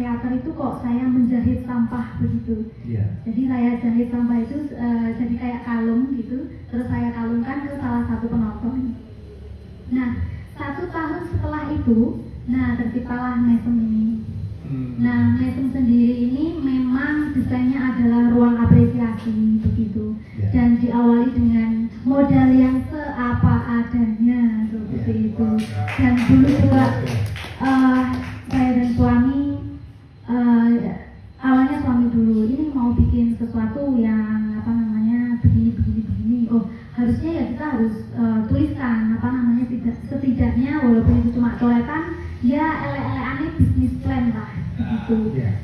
teater itu kok saya menjahit sampah begitu. Jadi saya jahit sampah itu jadi kayak kalung gitu, terus saya kalungkan ke salah satu penonton. Nah, 1 tahun setelah itu, terciptalah Mesem ini. Nah, Mesem sendiri ini memang desainnya adalah ruang apresiasi begitu, dan diawali dengan modal yang seapa adanya seperti itu. Dan dulu juga saya dan suami, awalnya suami dulu ini mau bikin sesuatu yang begini. Oh, harusnya ya kita harus tuliskan setidaknya walaupun itu cuma coretan, ya ele-eleannya bisnis plan lah begitu.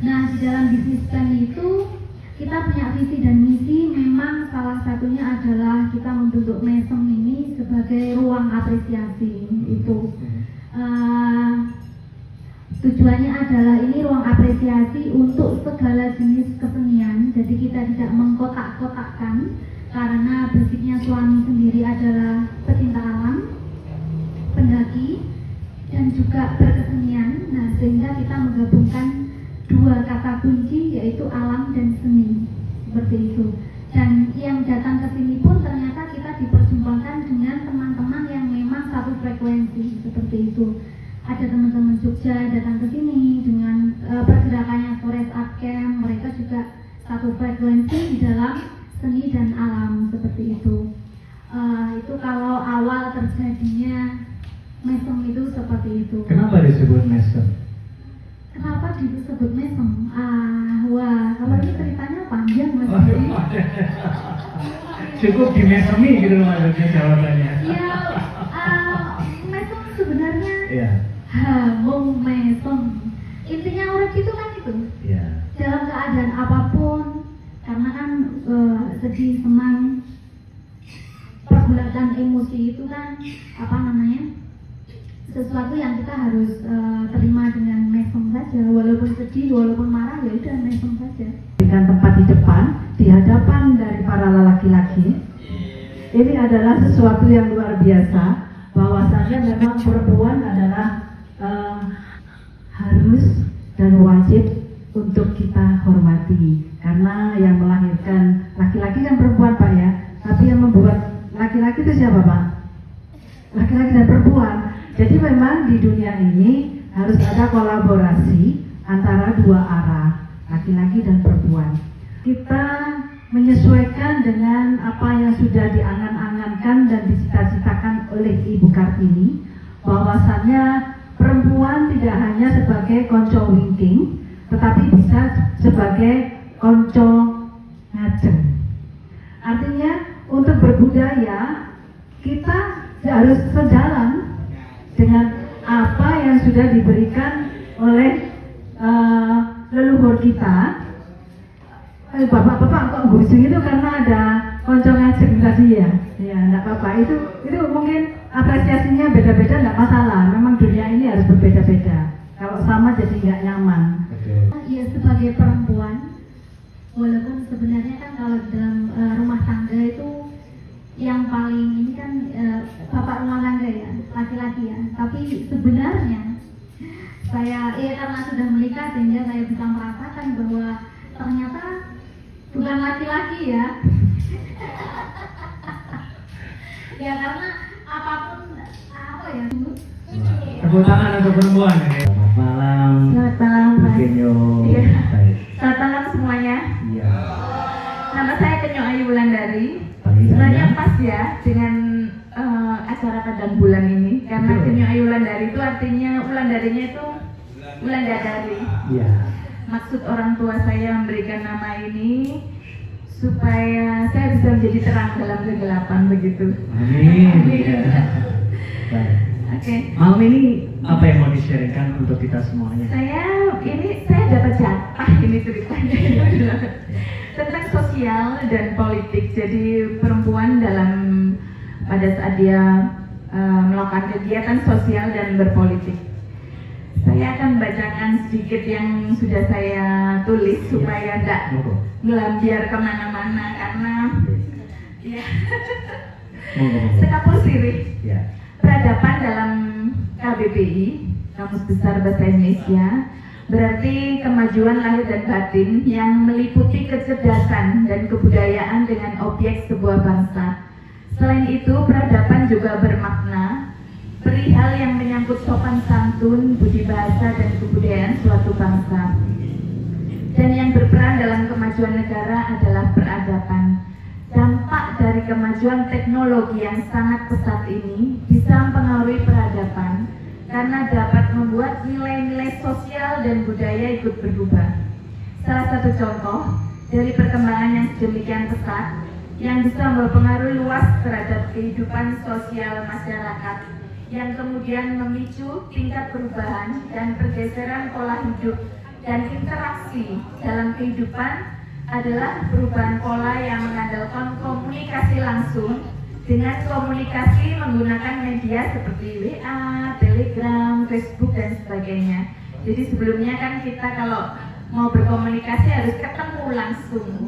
Nah, di dalam bisnis plan itu kita punya visi dan misi. Memang salah satunya adalah kita membentuk Mesem ini sebagai ruang apresiasi itu. Tujuannya adalah ini ruang apresiasi untuk segala jenis kesenian. Jadi kita tidak mengkotak-kotakkan, karena basicnya suami sendiri adalah pecinta alam, pendaki, dan juga berkesenian. Nah, sehingga kita menggabungkan 2 kata kunci, yaitu alam dan seni seperti itu. Dan yang datang ke sini pun ternyata kita diperjumpakan dengan teman-teman yang memang satu frekuensi seperti itu. Ada teman-teman Jogja datang ke sini dengan pergerakannya Forest Art Camp. Mereka juga satu frekuensi di dalam seni dan alam seperti itu. Itu kalau awal terjadinya Mesem itu seperti itu. Kenapa disebut Mesem? Kenapa disebut Mesem? Wah, kalau ini ceritanya panjang Mas. Cukup dimesemi gitu maksudnya jawabannya. Iya, Mesem sebenarnya. Mung Mesem. Intinya urip itu kan itu. Dalam keadaan apapun, karena kan sedih, senang, pergulatan emosi itu kan sesuatu yang kita harus terima dengan Mesem saja. Walaupun sedih, walaupun marah, ya udah Mesem saja. Dengan tempat di depan, di hadapan dari para laki-laki, ini adalah sesuatu yang luar biasa. Bahwasannya memang perempuan adalah harus dan wajib untuk kita hormati, karena yang melahirkan laki-laki kan perempuan Pak ya, tapi yang membuat laki-laki itu siapa Pak? Laki-laki dan perempuan. Jadi memang di dunia ini harus ada kolaborasi antara 2 arah, laki-laki dan perempuan. Kita menyesuaikan dengan apa yang sudah diangan-angankan dan dicita-citakan oleh Ibu Kartini, bahwasannya perempuan tidak hanya sebagai konco wingking, tetapi bisa sebagai konco ngajeng. Artinya untuk berbudaya kita harus sejalan dengan apa yang sudah diberikan oleh leluhur kita. Bapak-bapak kok gusu itu karena ada konco ngajeng tadi ya? Ya, enggak apa-apa. Itu mungkin apresiasinya beda-beda, enggak masalah. Memang dunia ini harus berbeda-beda. Kalau sama jadi nggak nyaman. Ya, sebagai perempuan, walaupun sebenarnya kan kalau dalam rumah tangga itu yang paling ini kan bapak rumah tangga ya, laki-laki ya. Tapi sebenarnya saya karena sudah menikah sehingga saya bisa merasakan bahwa ternyata bukan laki-laki ya. Ya, karena apapun ya. Tepuk tangan untuk perempuan ya. Selamat malam. Selamat malam Mas. Iya. Selamat malam semuanya. Iya. Nama saya Kenyo Ayu Wulandari. Sebenarnya pas ya dengan acara Padang Bulan ini, karena Kenyo Ayu Wulandari itu artinya Wulandarinya itu Wulan Dadari. Iya. Maksud orang tua saya memberikan nama ini supaya saya bisa menjadi terang dalam kegelapan begitu. Amin. Ya. Oke. Malam ini apa yang mau di-sharingkan untuk kita semuanya? Saya dapat jatah ini ceritanya tentang sosial dan politik. Jadi perempuan pada saat dia melakukan kegiatan sosial dan berpolitik. Saya akan bacakan sedikit yang sudah saya tulis supaya tidak ngelambiar kemana-mana, karena ya sekapur sirih. Peradaban dalam KBBI, Kamus Besar Bahasa Indonesia, Berarti kemajuan lahir dan batin yang meliputi kecerdasan dan kebudayaan dengan objek sebuah bangsa. Selain itu, peradaban juga bermakna perihal yang menyangkut sopan santun, budi bahasa, dan kebudayaan suatu bangsa. Dan yang berperan dalam kemajuan negara adalah peradaban. Dampak dari kemajuan teknologi yang sangat pesat ini bisa mempengaruhi peradaban karena dapat membuat nilai-nilai sosial dan budaya ikut berubah. Salah satu contoh dari perkembangan yang sedemikian pesat yang bisa berpengaruh luas terhadap kehidupan sosial masyarakat yang kemudian memicu tingkat perubahan dan pergeseran pola hidup dan interaksi dalam kehidupan adalah perubahan pola yang mengandalkan komunikasi langsung dengan komunikasi menggunakan media seperti WA, Telegram, Facebook, dan sebagainya. Jadi sebelumnya kan kita kalau mau berkomunikasi harus ketemu langsung.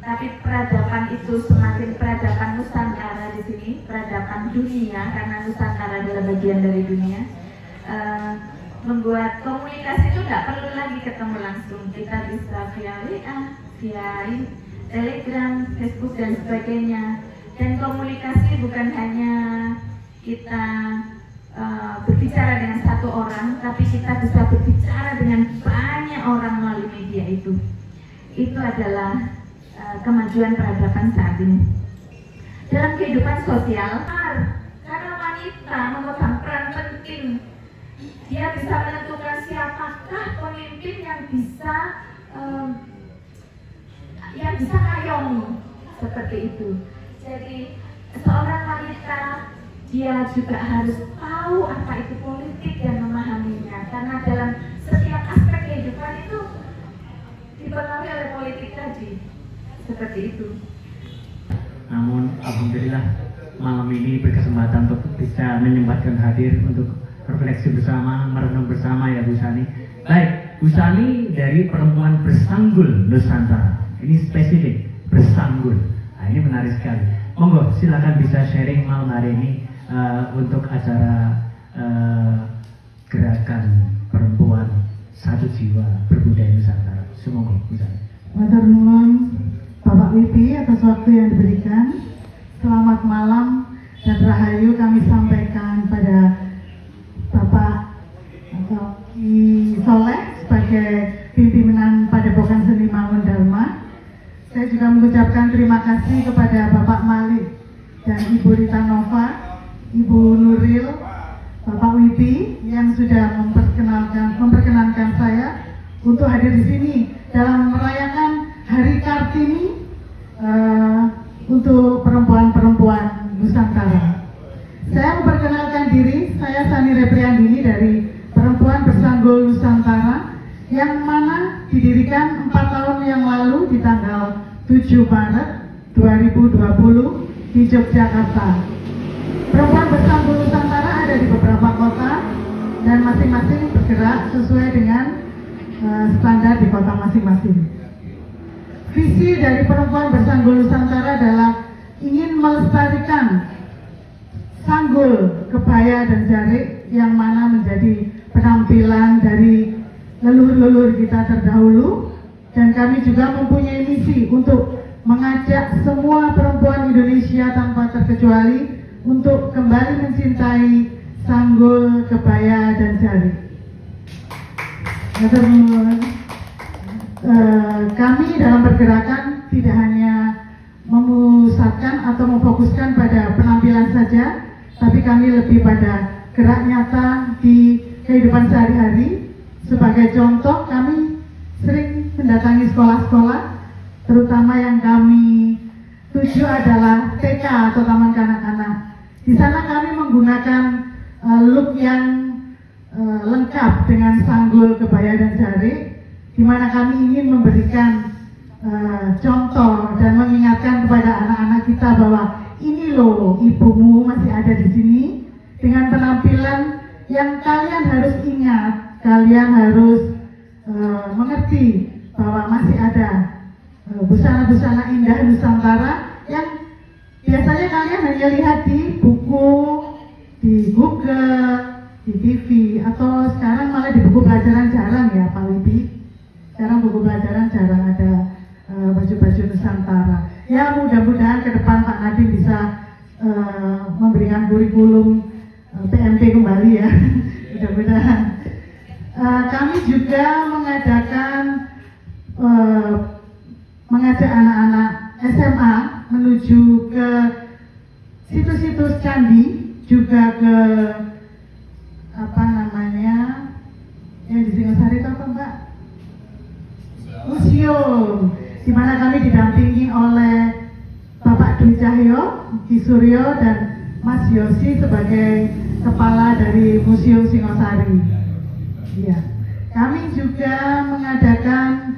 Tapi peradaban itu semakin peradaban Nusantara di sini, peradaban dunia karena Nusantara adalah bagian dari dunia. Membuat komunikasi itu nggak perlu lagi ketemu langsung. Kita bisa via WA, via Telegram, Facebook, dan sebagainya. Dan komunikasi bukan hanya kita berbicara dengan satu orang, tapi kita bisa berbicara dengan banyak orang melalui media itu. Itu adalah kemajuan peradaban saat ini. Dalam kehidupan sosial, karena wanita memegang peran penting, dia bisa menentukan siapakah pemimpin yang bisa ngayomi, seperti itu. Jadi seorang wanita dia juga harus tahu apa itu politik dan memahaminya, karena dalam setiap aspek kehidupan itu dipengaruhi oleh politik tadi, seperti itu. Namun alhamdulillah malam ini berkesempatan untuk bisa menyempatkan hadir untuk refleksi bersama, merenung bersama ya Bu Sani. Baik, Bu Sani dari Perempuan Bersanggul Nusantara. Ini spesifik, bersanggul. Nah, ini menarik sekali. Monggo silakan bisa sharing malam hari ini untuk acara gerakan perempuan satu jiwa berbudaya Nusantara. Semoga Bu Sani. Matur nuwun Bapak Widi atas waktu yang diberikan. Selamat malam dan rahayu kami sampaikan pada Bapak Ki Soleh sebagai pimpinan Padepokan Seni Mangun Dharma. Saya juga mengucapkan terima kasih kepada Bapak Malik dan Ibu Rita Nova, Ibu Nuril, Bapak Widi yang sudah memperkenankan saya untuk hadir di sini dalam merayakan Hari Kartini untuk perempuan-perempuan Nusantara. Saya memperkenalkan diri, saya Sani Repriandini dari Perempuan Bersanggul Nusantara yang mana didirikan 4 tahun yang lalu di tanggal 7 Maret 2020 di Yogyakarta. Perempuan Bersanggul Nusantara ada di beberapa kota dan masing-masing bergerak sesuai dengan standar di kota masing-masing. Visi dari Perempuan Bersanggul Nusantara adalah ingin melestarikan sanggul, kebaya, dan jarik yang mana menjadi penampilan dari leluhur-leluhur kita terdahulu, dan kami juga mempunyai misi untuk mengajak semua perempuan Indonesia tanpa terkecuali untuk kembali mencintai sanggul, kebaya, dan jarik. Kami dalam pergerakan tidak hanya memusatkan atau memfokuskan pada penampilan saja, tapi kami lebih pada gerak nyata di kehidupan sehari-hari. Sebagai contoh, kami sering mendatangi sekolah-sekolah, terutama yang kami tuju adalah TK atau Taman Kanak-kanak. Di sana kami menggunakan look yang lengkap dengan sanggul, kebaya, dan jarik, di mana kami ingin memberikan contoh dan mengingatkan kepada anak-anak kita bahwa ini loh ibumu masih ada di sini dengan penampilan yang kalian harus ingat, kalian harus mengerti bahwa masih ada busana-busana indah Nusantara yang biasanya kalian hanya lihat di buku, di Google, di TV, atau sekarang malah di buku pelajaran jarang ya mudah-mudahan ke depan Pak Nadiem bisa memberikan kurikulum PMP kembali ya. Mudah-mudahan. Kami juga mengajak anak-anak SMA menuju ke situs-situs candi, juga ke yang di Singosari itu apa Mbak? Museum, di mana kami didampingi oleh Bapak Dwi Cahyo, Ki Suryo, dan Mas Yosi sebagai kepala dari Museum Singosari. Ya. Kami juga mengadakan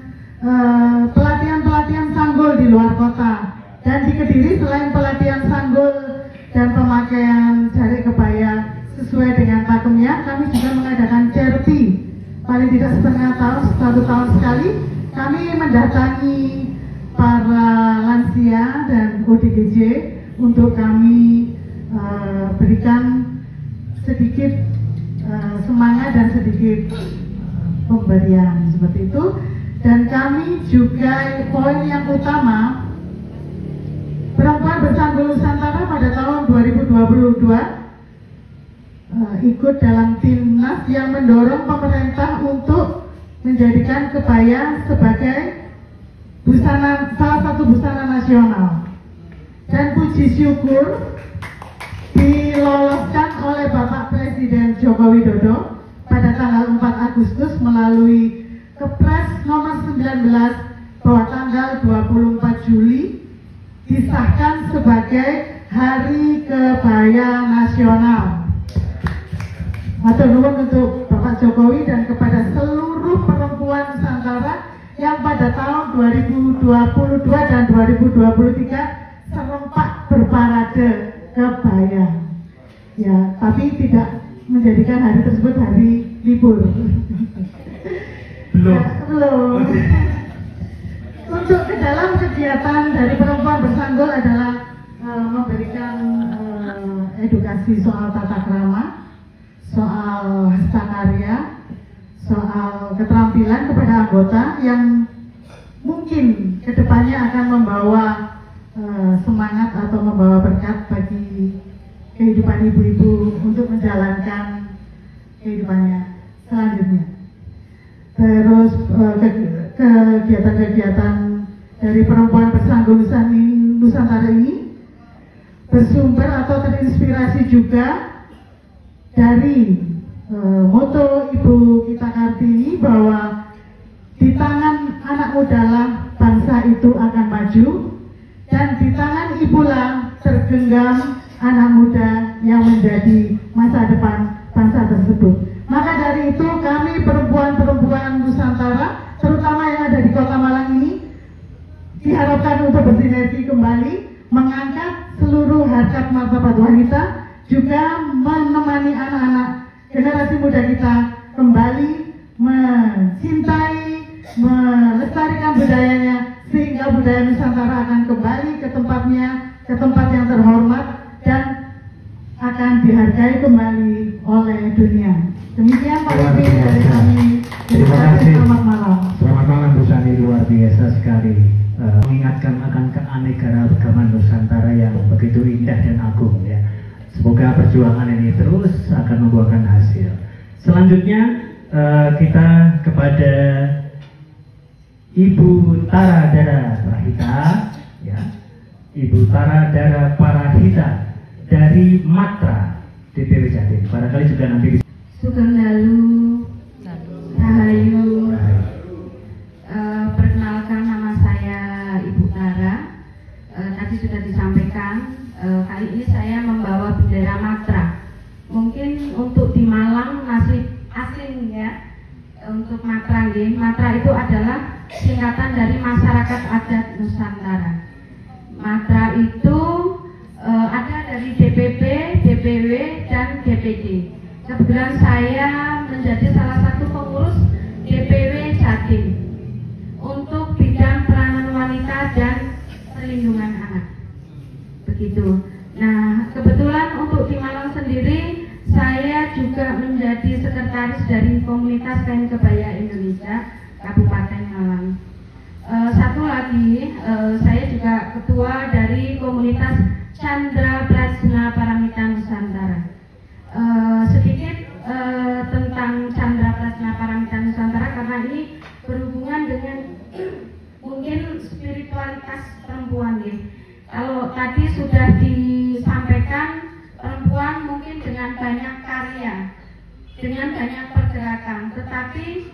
pelatihan-pelatihan sanggul di luar kota. Dan di Kediri selain pelatihan sanggul dan pemakaian jarik kebaya sesuai dengan pakemnya, kami juga mengadakan cerpi. Paling tidak setengah tahun, 1 tahun sekali, kami mendatangi para lansia dan ODGJ untuk kami berikan sedikit semangat dan sedikit pemberian seperti itu. Dan kami juga, poin yang utama, Perempuan Bersanggul Nusantara pada tahun 2022 ikut dalam timnas yang mendorong pemerintah untuk menjadikan kebaya sebagai busana, salah satu busana nasional. Dan puji syukur diloloskan oleh Bapak Presiden Joko Widodo pada tanggal 4 Agustus melalui Kepres nomor 19 bahwa tanggal 24 Juli disahkan sebagai Hari Kebaya Nasional. Matur nuwun untuk Bapak Jokowi dan kepada seluruh perempuan Nusantara yang pada tahun 2022 dan 2023 serempak berparade kebaya. Ya, tapi tidak menjadikan hari tersebut hari libur. Belum. Untuk ke dalam kegiatan dari Perempuan Bersanggul adalah memberikan edukasi soal tata krama, soal hastakarya, soal keterampilan kepada anggota yang mungkin kedepannya akan membawa semangat atau membawa berkat bagi kehidupan ibu-ibu untuk menjalankan kehidupannya selanjutnya. Terus kegiatan-kegiatan dari Perempuan Bersanggul Nusantara ini bersumber atau terinspirasi juga dari moto Ibu Gita Kartini bahwa di tangan anak mudalah bangsa itu akan maju, dan di tangan ibulah tergenggam anak muda yang menjadi masa depan bangsa tersebut. Maka dari itu kami perempuan-perempuan Nusantara, terutama yang ada di Kota Malang ini, diharapkan untuk bersinergi kembali, mengangkat seluruh harkat martabat wanita, juga menemani anak-anak generasi muda kita kembali mencintai, melestarikan budayanya, sehingga budaya Nusantara akan kembali ke tempatnya, ke tempat yang terhormat, dan akan dihargai kembali oleh dunia. Demikian Pak Ibu dari kami. Terima kasih. Selamat malam. Selamat malam Bu Sani, luar biasa sekali. Mengingatkan akan keanekaragaman Nusantara yang begitu indah dan agung ya. Semoga perjuangan ini terus akan membuahkan hasil. Selanjutnya kita kepada Ibu Tara Dara Parahita, ya, Ibu Tara Dara Parahita dari Matra DPW Jatim. Barangkali juga nanti. Sugeng Dalu, Rahayu. Perkenalkan, nama saya Ibu Tara. Tadi sudah disampaikan. Kali ini saya membawa bendera Matra. Mungkin untuk di Malang masih asing ya. Untuk Matra, Matra itu adalah singkatan dari Masyarakat Adat Nusantara. Matra itu ada dari DPP, DPW, dan DPD. Kebetulan saya menjadi salah satu pengurus DPW Jatim untuk bidang peranan wanita dan perlindungan anak. Begitu. Nah, kebetulan untuk di Malang sendiri, saya juga menjadi sekretaris dari Komunitas Kain Kebaya Indonesia Kabupaten Malang. Satu lagi, saya juga ketua dari Chandra Prajna Paramita Nusantara. Sedikit tentang Chandra Prajna Paramita Nusantara karena ini berhubungan dengan mungkin spiritualitas perempuan ya. Kalau tadi sudah disampaikan, perempuan mungkin dengan banyak karya, dengan banyak pergerakan, tetapi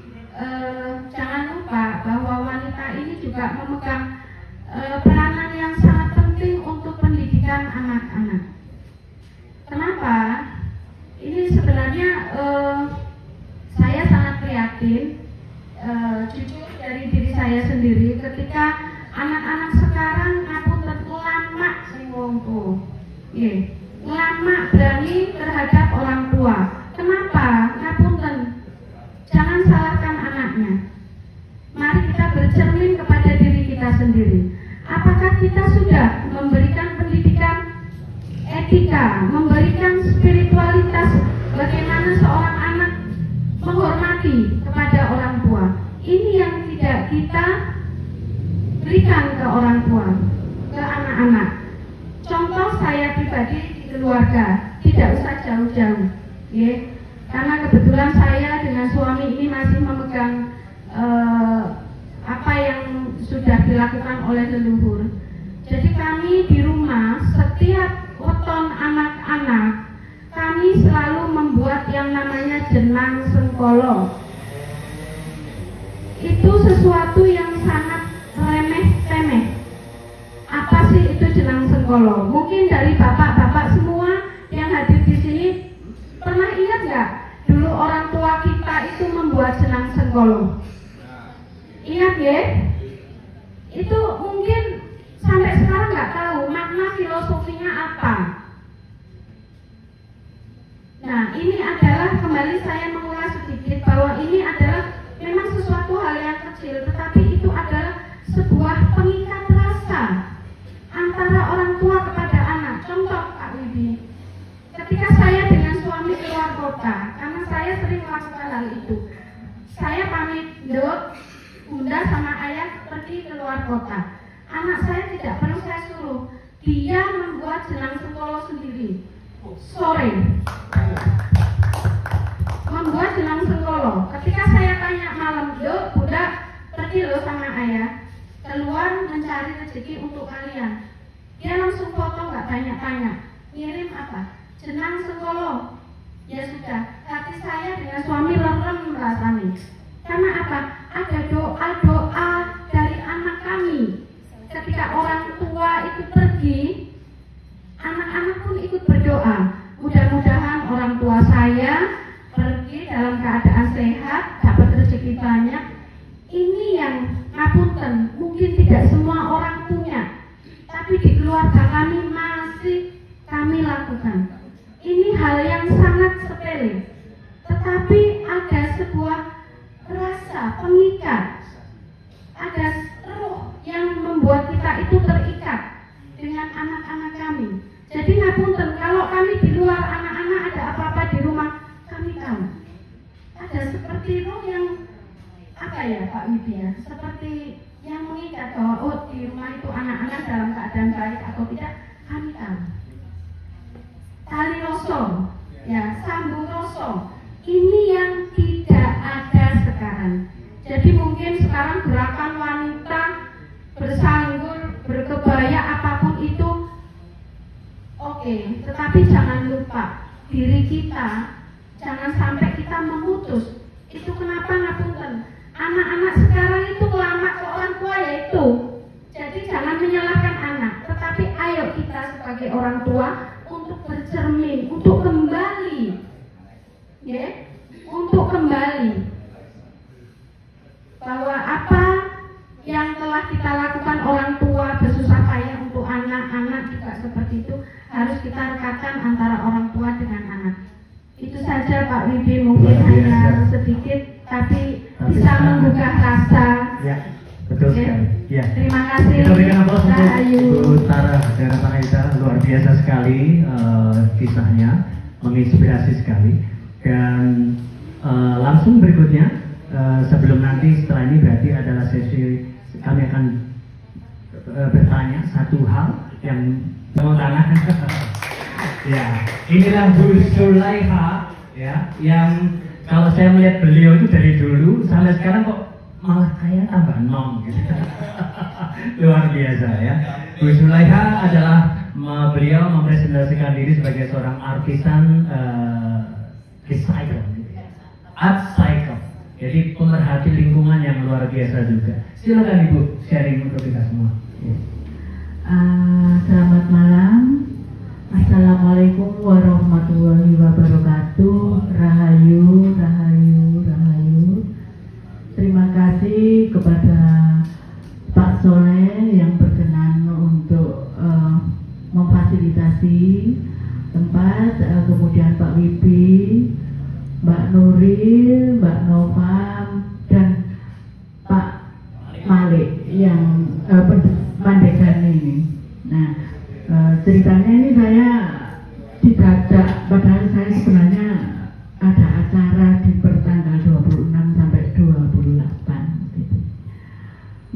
jangan lupa bahwa wanita ini juga memegang peranan yang sangat penting untuk pendidikan anak-anak. Kenapa? Ini sebenarnya saya sangat prihatin, jujur dari diri saya sendiri ketika anak-anak sekarang ngapunten lama sing wong tuwa. Nggih, lama berani terhadap orang tua. Kenapa? Ngapunten. Jangan salahkan anaknya. Mari kita bercermin kepada diri kita sendiri. Apakah kita sudah memberikan pendidikan etika, memberikan spiritualitas bagaimana seorang anak menghormati kepada orang tua? Ini yang tidak kita berikan ke orang tua, ke anak-anak. Contoh saya pribadi di keluarga, tidak usah jauh-jauh, ya. Karena kebetulan saya dengan suami ini masih memegang apa yang sudah dilakukan oleh leluhur. Jadi kami di rumah setiap weton anak-anak kami selalu membuat yang namanya jenang sengkolo. Itu sesuatu yang sangat remeh-temeh. Apa sih itu jenang sengkolo? Mungkin dari bapak-bapak semua yang hadir di sini pernah ingat nggak dulu orang tua kita itu membuat jenang sengkolo? Ingat ya? Itu mungkin sampai sekarang nggak tahu makna filosofinya apa. Nah, ini adalah, kembali saya mengulas sedikit bahwa ini adalah memang sesuatu hal yang kecil, tetapi itu adalah sebuah pengikat rasa antara orang tua kepada anak. Contoh Pak Wibi, ketika saya dengan suami keluar kota, karena saya sering melakukan hal itu, saya pamit dok, bunda sama ayah pergi keluar kota. Anak saya tidak perlu saya suruh, dia membuat jenang sengkolo sendiri. Sore membuat jenang sengkolo. Ketika saya tanya malam, dok, bunda pergi loh sama ayah keluar mencari rezeki untuk kalian, dia langsung foto, nggak tanya-tanya. Ngirim apa? Jenang sengkolo. Ya sudah, hati saya dengan suami lerem rasanya. Karena apa? Ada doa-doa dari anak kami. Ketika orang tua itu pergi, anak-anak pun ikut berdoa. Mudah-mudahan orang tua saya pergi dalam keadaan sehat, dapat rezeki banyak. Ini yang ngapunten, mungkin tidak semua orang punya, tapi di keluarga kami masih kami lakukan. Ini hal yang sangat sepele, tetapi ada sebuah rasa pengikat, ada ruh yang membuat kita itu terikat dengan anak-anak kami. Jadi ngapunten, kalau kami di luar, anak-anak ada apa-apa di rumah, kami tahu. Ada seperti ruh yang apa ya Pak Wibi ya, seperti yang mengikat bahwa oh di rumah itu anak-anak dalam keadaan baik atau tidak, kami tahu. Tali rosong, ya sambung rosong, ini yang tidak ada sekarang. Jadi mungkin sekarang gerakan wanita bersanggul, berkebaya, apapun itu oke, tetapi jangan lupa diri kita, jangan sampai kita memutus. Itu kenapa ngapunten, anak-anak sekarang itu lama ke orang tua yaitu. Jadi jangan menyalahkan anak, tetapi ayo kita sebagai orang tua untuk bercermin, untuk kembali, ya, untuk kembali bahwa apa yang telah kita lakukan orang tua bersusah payah untuk anak-anak juga seperti itu, harus kita rekatkan antara orang tua dengan anak. Itu saja Pak Wibi, mungkin hanya sedikit tapi bisa menggugah rasa. Ya, betul sekali. Ya. Terima kasih. Kita berikan aplaus untuk Bu Tara dan Panita, luar biasa sekali kisahnya, menginspirasi sekali. Dan langsung berikutnya, sebelum nanti setelah ini berarti adalah sesi kami akan bertanya satu hal yang mau tangan. Ya, inilah Bu Sulaiha ya, yang kalau saya melihat beliau itu dari dulu sampai sekarang kok malah kayak tambah nong gitu. Luar biasa ya. Bu Sulaiha adalah beliau mempresentasikan diri sebagai seorang artisan recycle, art cycle. Jadi pemerhati lingkungan yang luar biasa juga. Silakan Ibu sharing untuk kita semua. Selamat malam. Assalamualaikum warahmatullahi wabarakatuh. Rahayu, rahayu, rahayu. Terima kasih kepada Pak Soleh yang berkenan untuk memfasilitasi tempat, kemudian Pak Wibi, Mbak Nuril, Mbak Nova, dan Pak Malik yang Pandekan ini. Nah, ceritanya ini saya didadak, padahal saya sebenarnya ada acara di pertanggal 26 sampai 28 gitu.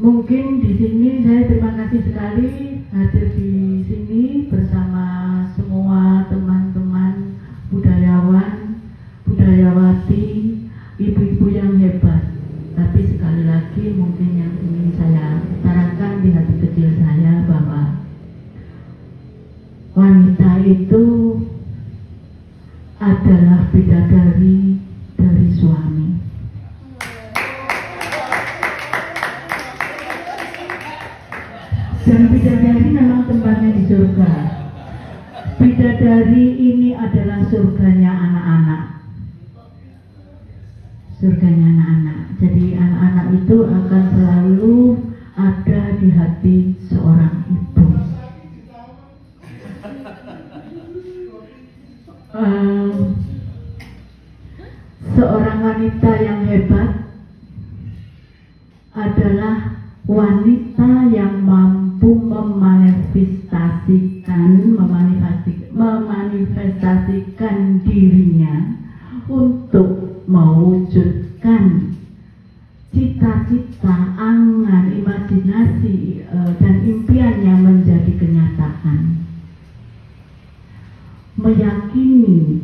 Mungkin di sini saya terima kasih sekali hadir di sini bersama semua teman-teman budayawan, budayawati, ibu-ibu yang hebat. Tapi sekali lagi mungkin yang ingin saya utarakan di hati kecil saya bahwa wanita itu adalah bidadari dari suami. Dan bidadari memang tempatnya di surga. Bidadari ini adalah surganya anak-anak. Surganya anak-anak. Jadi anak-anak itu akan selalu ada di hati seorang ibu. Seorang wanita yang hebat adalah wanita yang mampu memanifestasikan dirinya untuk mewujudkan cita-cita, angan, imajinasi, dan impiannya menjadi kenyataan. Meyakini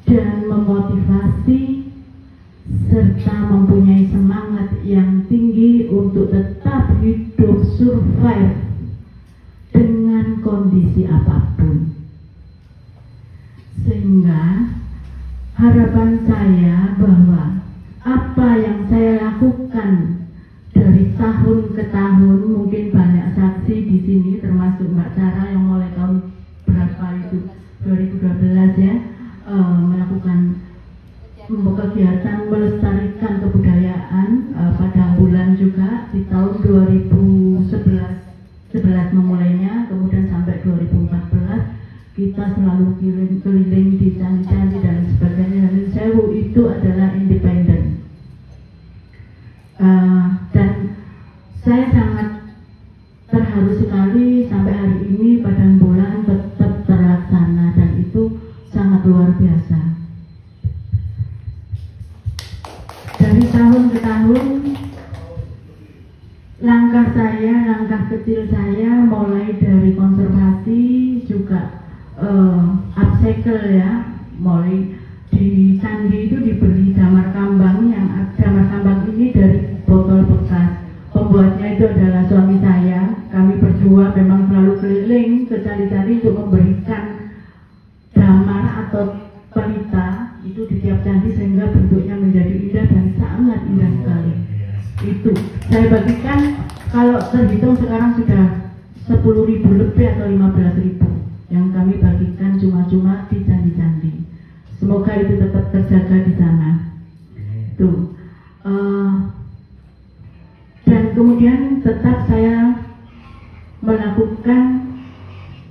dan memotivasi serta mempunyai semangat yang tinggi untuk tetap hidup survive dengan kondisi apapun. Sehingga harapan saya bahwa apa yang saya lakukan dari tahun ke tahun, mungkin banyak saksi di sini termasuk Mbak Cara yang mulai tahun berapa itu 2012 ya, melakukan kegiatan melestarikan kebudayaan pada bulan juga di tahun 2011 memulainya, kemudian sampai 2014 kita selalu keliling di candi-candi dan sebagainya. Dan Sewu itu adalah independen, dan saya sangat terharu sekali sampai hari ini Padang Bulan tetap terlaksana, dan itu sangat luar biasa. Dari tahun ke tahun langkah kecil saya mulai dari konservasi juga upcycle ya, mulai di candi itu diberi damar kambang, yang damar kambang ini dari botol bekas. Pembuatnya itu adalah suami saya. Kami berdua memang selalu keliling ke candi-candi untuk memberikan damar atau pelita itu di tiap candi sehingga bentuknya menjadi indah dan sangat indah sekali. Itu saya bagikan, kalau terhitung sekarang sudah 10.000 lebih atau 15.000 yang kami bagikan cuma-cuma di candi-candi. Semoga itu tetap terjaga di sana. Tuh. Dan kemudian tetap saya melakukan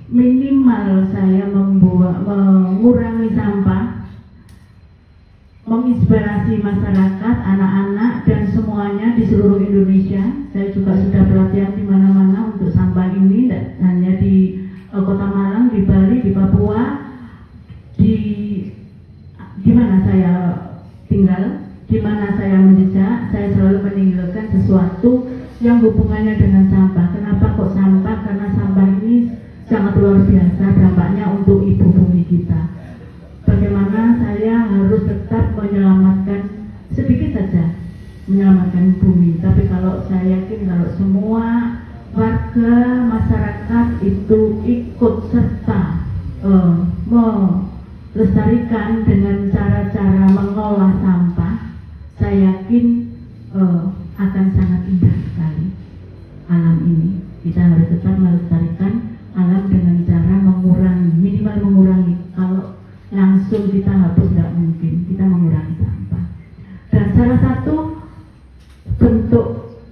minimal saya mengurangi sampah, menginspirasi masyarakat, anak-anak dan semuanya di seluruh Indonesia. Saya juga sudah pelatihan di mana-mana untuk sampah ini, dan hanya di Kota Malang, di Bali, di Papua, di mana saya tinggal, di mana saya menjejak, saya selalu meninggalkan sesuatu yang hubungannya dengan sampah. Kenapa? kok sampah, karena sampah ini sangat luar biasa dampaknya untuk ibu bumi kita. Bagaimana saya harus tetap menyelamatkan sedikit saja, menyelamatkan bumi. Tapi kalau saya yakin kalau semua warga masyarakat itu ikut serta melestarikan dengan cara-cara mengolah sampah, saya yakin akan sangat indah sekali alam ini. Kita harus tetap melestarikan alam dengan cara mengurangi, minimal mengurangi. Kalau langsung kita hapus tidak mungkin, kita mengurangi sampah. Dan salah satu bentuk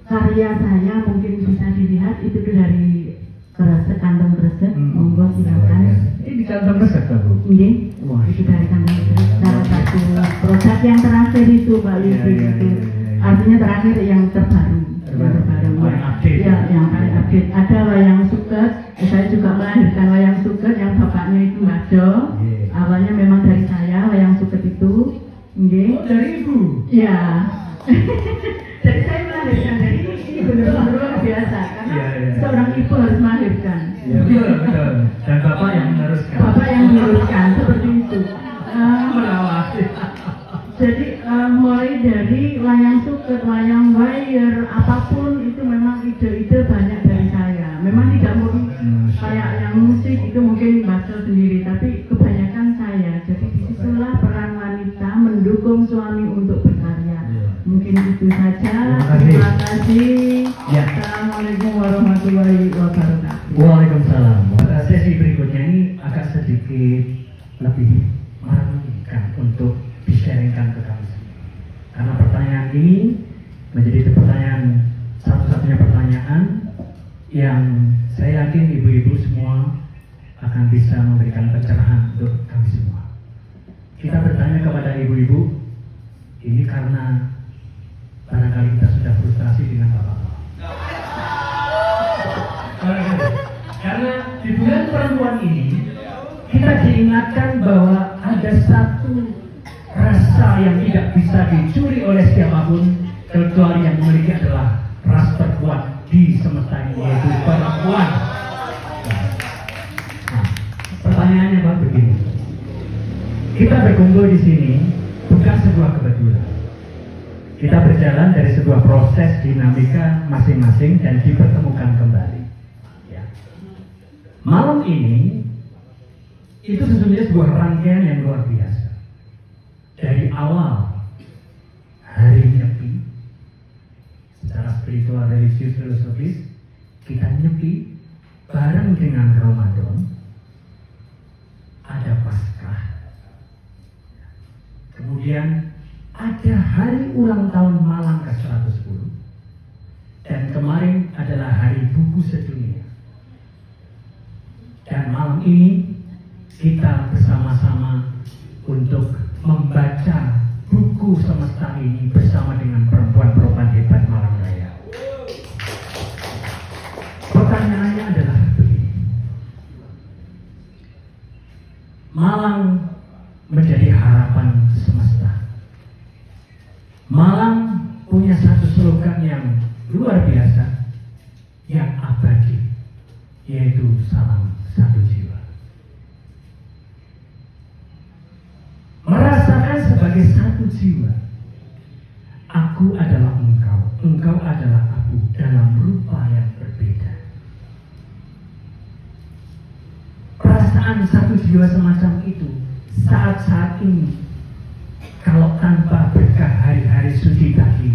karya saya mungkin bisa dilihat itu dari kantong kresek. Monggo silakan. Ini di kantong kresek kan, Bu? Ini, itu dari kantong kresek. Salah satu produk yang terakhir itu, Mbak Livi, itu. Artinya terakhir yang terbaru. Ya, yang paling update. Ada wayang suket. Saya juga melahirkan wayang suket yang bapaknya itu Mbak Jo. Awalnya memang dari saya wayang suket itu. Oh, dari Ibu? Ya. Jadi saya melahirkan dari ini benar-benar luar biasa karena seorang ibu harus melahirkan. Ya, betul. Dan bapak yang meneruskan. Bapak yang meneruskan seperti itu. Melawasi. Jadi mulai dari wayang suket, wayang wire, apapun itu memang ide-ide banyak dari saya. Memang tidak murni kayak yang musik itu mungkin baca sendiri, tapi kebanyakan saya. Jadi disitulah peran wanita mendukung suami untuk berkarya. Mungkin itu saja. Terima kasih. Assalamualaikum warahmatullahi wabarakatuh. Waalaikumsalam. Pada sesi berikutnya ini agak sedikit lebih merenungkan untuk di-sharingkan ke kami semua. Karena pertanyaan ini menjadi pertanyaan, satu-satunya pertanyaan yang saya yakin ibu-ibu semua akan bisa memberikan pencerahan untuk kami semua. Kita bertanya kepada ibu-ibu ini karena barangkali kita sudah frustrasi dengan bapak-bapak. Karena di bulan perempuan ini kita diingatkan bahwa ada satu rasa yang tidak bisa dicuri oleh siapapun kecuali yang memiliki adalah ras terkuat di semesta ini, yaitu perempuan. Nah, pertanyaannya Pak begini, kita berkumpul di sini bukan sebuah kebetulan. Kita berjalan dari sebuah proses dinamika masing-masing dan dipertemukan kembali. Ya. Malam ini itu sesungguhnya sebuah rangkaian yang luar biasa. Dari awal hari Nyepi secara spiritual, religius, filosofis, kita nyepi bareng dengan Ramadan, ada Paskah, kemudian ada hari ulang tahun Malang ke-110, dan kemarin adalah hari buku sedunia. Dan malam ini kita bersama-sama untuk membaca buku semesta ini bersama dengan perempuan-perempuan hebat Malang Raya. Pertanyaannya adalah begini, Malang menjadi harapan semesta. Malang punya satu slogan yang luar biasa, yang abadi, yaitu salam satu jiwa. Merasakan sebagai satu jiwa, aku adalah engkau, engkau adalah aku dalam rupa yang berbeda. Perasaan satu jiwa semacam itu saat-saat ini, kalau tanpa berkah hari-hari suci tadi,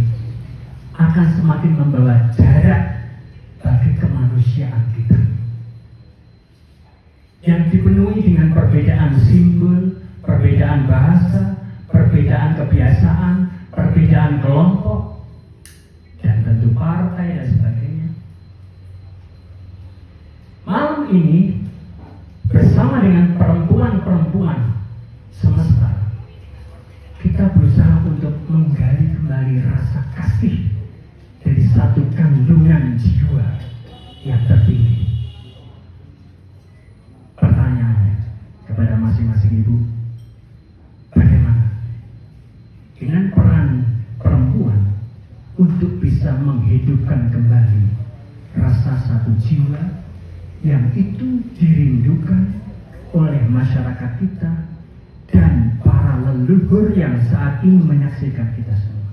akan semakin membawa jarak bagi kemanusiaan kita yang dipenuhi dengan perbedaan simbol, perbedaan bahasa, perbedaan kebiasaan, perbedaan kelompok, dan tentu partai dan sebagainya. Malam ini bersama dengan perempuan-perempuan semesta, kita berusaha untuk menggali kembali rasa kasih dari satu kandungan jiwa yang tertinggi. Pertanyaannya kepada masing-masing ibu, bagaimana dengan peran perempuan untuk bisa menghidupkan kembali rasa satu jiwa yang itu dirindukan oleh masyarakat kita dan para leluhur yang saat ini menyaksikan kita semua.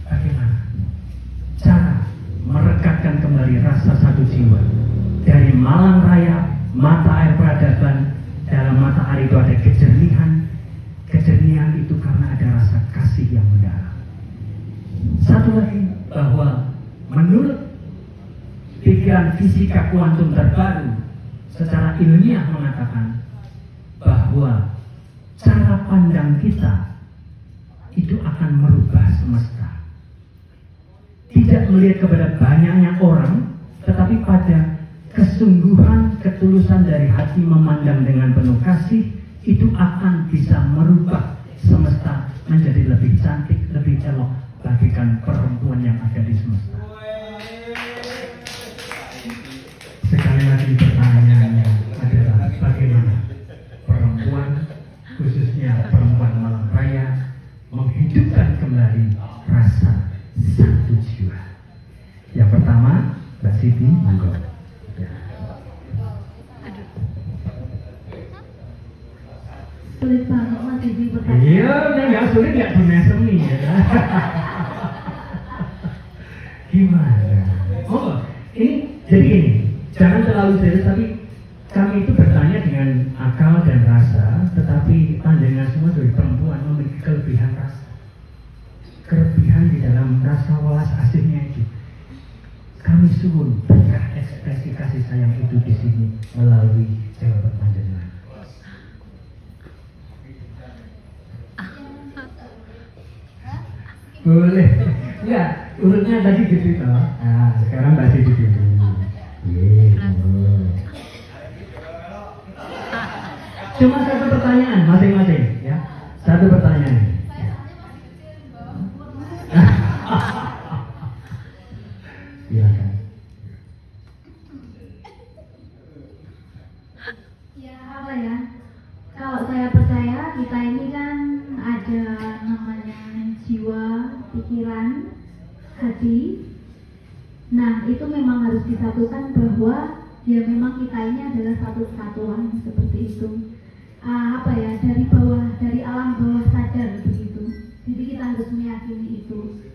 Bagaimana cara merekatkan kembali rasa satu jiwa dari Malang Raya, mata air peradaban? Dalam mata air itu ada kejernihan. Kejernihan itu karena ada rasa kasih yang mendalam. Satu lagi, bahwa menurut pikiran fisika kuantum terbaru secara ilmiah mengatakan bahwa cara pandang kita itu akan merubah semesta. Tidak melihat kepada banyaknya orang, tetapi pada kesungguhan, ketulusan dari hati memandang dengan penuh kasih, itu akan bisa merubah semesta menjadi lebih cantik, lebih elok bagikan perempuan yang ada di semesta. Sekali lagi pertanyaannya adalah bagaimana perempuan, khususnya perempuan Malang Raya, menghidupkan kembali rasa satu jiwa. Yang pertama, Mbak Siti, monggo. Sulit banget Mas Didi bertanya. Iya, nggak sulit, nggak dunia seni ya. Gimana? Oh, ini jadi ini, jangan terlalu serius, tapi kami itu bertanya dengan akal dan rasa, tetapi pandangan semua dari perempuan memiliki kelebihan rasa, kelebihan di dalam rasa welas asihnya itu. Kami suwun berkah ekspresi kasih sayang itu di sini melalui jawaban panjenengan. Boleh. Ya, urutnya tadi gitu toh. Nah, sekarang Mbak Siti dulu. Cuma satu pertanyaan masing-masing ya. Satu pertanyaan. Silakan. Ya apa ya? Kalau saya percaya kita ini kan ada namanya jiwa, pikiran, hati. Nah itu memang harus disatukan bahwa ya memang kita ini adalah satu kesatuan seperti itu. Apa ya, dari bawah, dari alam bawah sadar begitu. Jadi kita harus meyakini itu.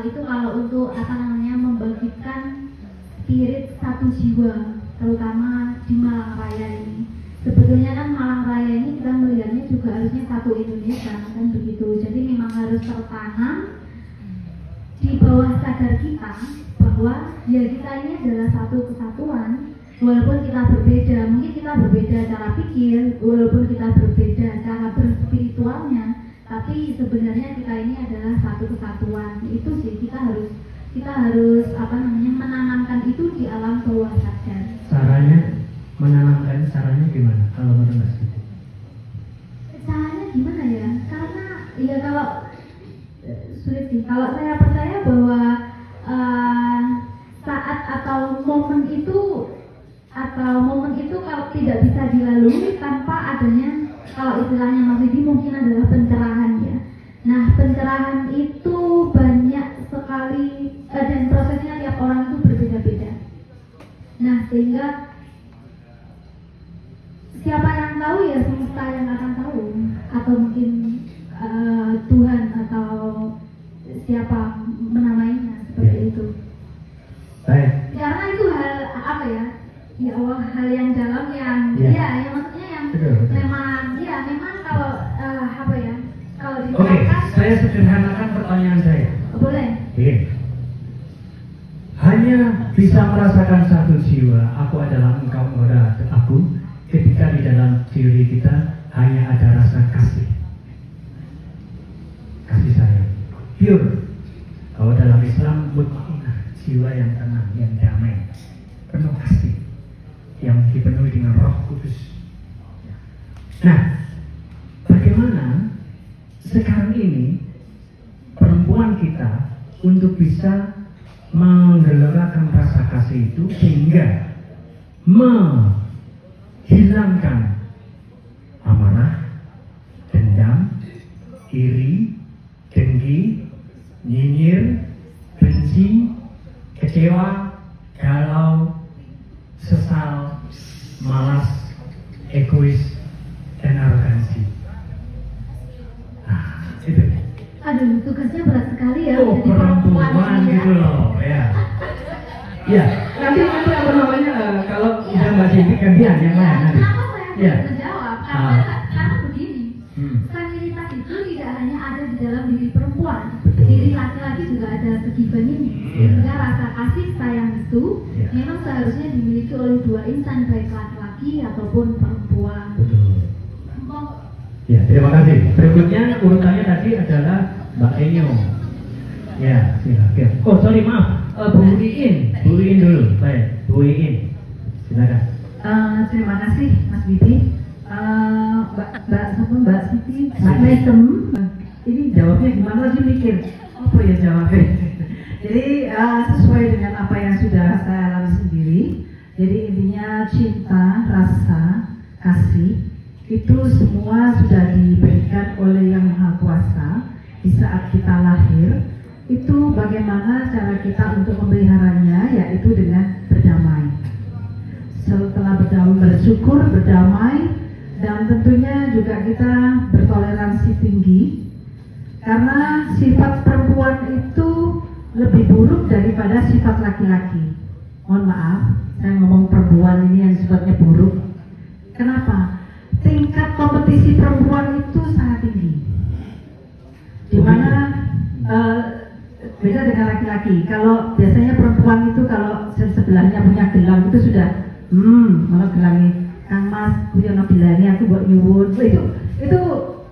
Itu kalau untuk apa namanya membagikan spirit satu jiwa, terutama di Malang Raya ini. Sebetulnya kan Malang Raya ini kita melihatnya juga harusnya satu Indonesia kan begitu. Jadi memang harus tertanam di bawah sadar kita bahwa ya kita ini adalah satu kesatuan. Walaupun kita berbeda, mungkin kita berbeda cara pikir, walaupun kita berbeda cara berspiritualnya, tapi sebenarnya kita ini adalah satu kesatuan. Itu sih kita harus apa namanya menanamkan itu di alam bawah sadar. Caranya menanamkan, caranya gimana kalau menurut Mbak Siti? Caranya gimana ya? Karena ya kalau sulit sih. Kalau saya percaya bahwa saat atau momen itu kalau tidak bisa dilalui tanpa adanya, kalau istilahnya Mas Didi mungkin adalah pencerahan ya. Nah pencerahan itu banyak sekali dan prosesnya tiap orang itu berbeda-beda. Nah sehingga siapa yang tahu ya semesta yang akan tahu, atau mungkin Tuhan atau siapa menamainya seperti itu. Baik. Karena itu hal apa ya? Ya Allah, hal yang dalam yang yang maksudnya yang Betul. memang kalau apa ya? Kalau Oke, diterapkan saya sederhanakan pertanyaan saya. boleh. Hanya bisa merasakan satu jiwa, aku adalah engkau, adalah aku, ketika di dalam diri kita hanya ada rasa kasih. Kasih sayang. Pure. Kalau dalam Islam, mutmainah, jiwa yang tenang, yang damai, penuh kasih, yang dipenuhi dengan Roh Kudus. Nah, bagaimana sekarang ini perempuan kita untuk bisa menggelerakan rasa kasih itu sehingga menghilangkan amarah, dendam, iri, dengki, nyinyir, benci, kecewa, galau, sesal, malas, egois, dan arogansi. Nah, itu. Aduh, tugasnya berat sekali ya. Oh, jadi perempuan ini ya. gitu loh, ya. Ya, nanti apa namanya kalau udah Mbak Cindy gantian yang lain nanti. Kenapa saya Ya. bisa menjawab? Karena begini, feminitas itu tidak hanya ada di dalam diri perempuan, Betul. diri laki-laki juga ada segi feminin. Ya. Sehingga rasa kasih sayang itu Ya. memang seharusnya dimiliki oleh dua insan, baik laki-laki ataupun perempuan. Betul. Ya, terima kasih. Berikutnya urutannya tadi adalah Mbak Enyo. Ya, silakan. Oh, sorry, maaf. Bu Iin dulu. Baik, Bu Iin. Silakan. Terima kasih Mas Bibi. Mbak Siti, Mbak Mesem. Ini jawabnya gimana lagi mikir? Apa ya jawabnya? Jadi sesuai dengan apa yang sudah saya alami sendiri. Jadi intinya cinta, rasa, kasih itu semua sudah diberikan oleh Yang Maha Kuasa di saat kita lahir. Itu bagaimana cara kita untuk memeliharanya, yaitu dengan berdamai. Setelah bersyukur, berdamai, dan tentunya juga kita bertoleransi tinggi, karena sifat perempuan itu lebih buruk daripada sifat laki-laki. Mohon maaf, saya ngomong perempuan ini yang sifatnya buruk. Kenapa? Tingkat kompetisi perempuan itu sangat tinggi, dimana beda dengan laki-laki. Kalau biasanya perempuan itu kalau sebelahnya punya gelang itu sudah malah gelangnya Kang Mas, Kuyono gelangnya aku buat nyuwun. Itu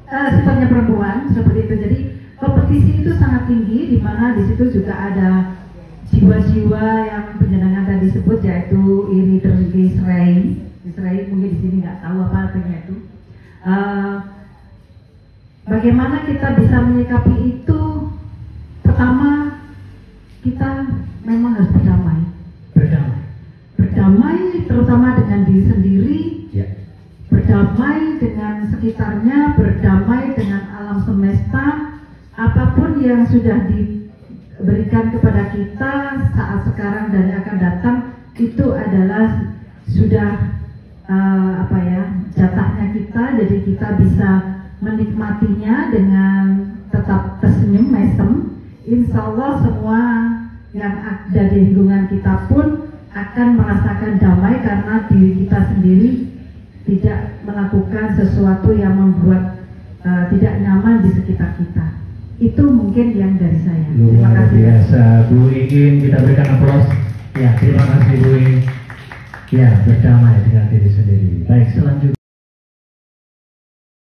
sifatnya perempuan seperti itu. Jadi kompetisi itu sangat tinggi, di mana di situ juga ada jiwa-jiwa yang penjenengan tadi sebut, yaitu iri, dengki, serai. Serai mungkin di sini nggak tahu apa artinya itu. Bagaimana kita bisa menyikapi itu? Pertama, kita memang harus berdamai. Berdamai terutama dengan diri sendiri, Ya. berdamai dengan sekitarnya, berdamai dengan alam semesta. Apapun yang sudah diberikan kepada kita saat sekarang dan yang akan datang, itu adalah sudah jatahnya kita. Jadi kita bisa menikmatinya dengan tetap tersenyum, mesem. Insya Allah semua yang ada di lingkungan kita pun akan merasakan damai, karena diri kita sendiri tidak melakukan sesuatu yang membuat tidak nyaman di sekitar kita. Itu mungkin yang dari saya. Terima Luar kasih. biasa, Bu Iin, kita berikan aplaus. Ya, terima kasih Bu Iin. Ya, berdamai dengan diri sendiri. Baik, selanjutnya.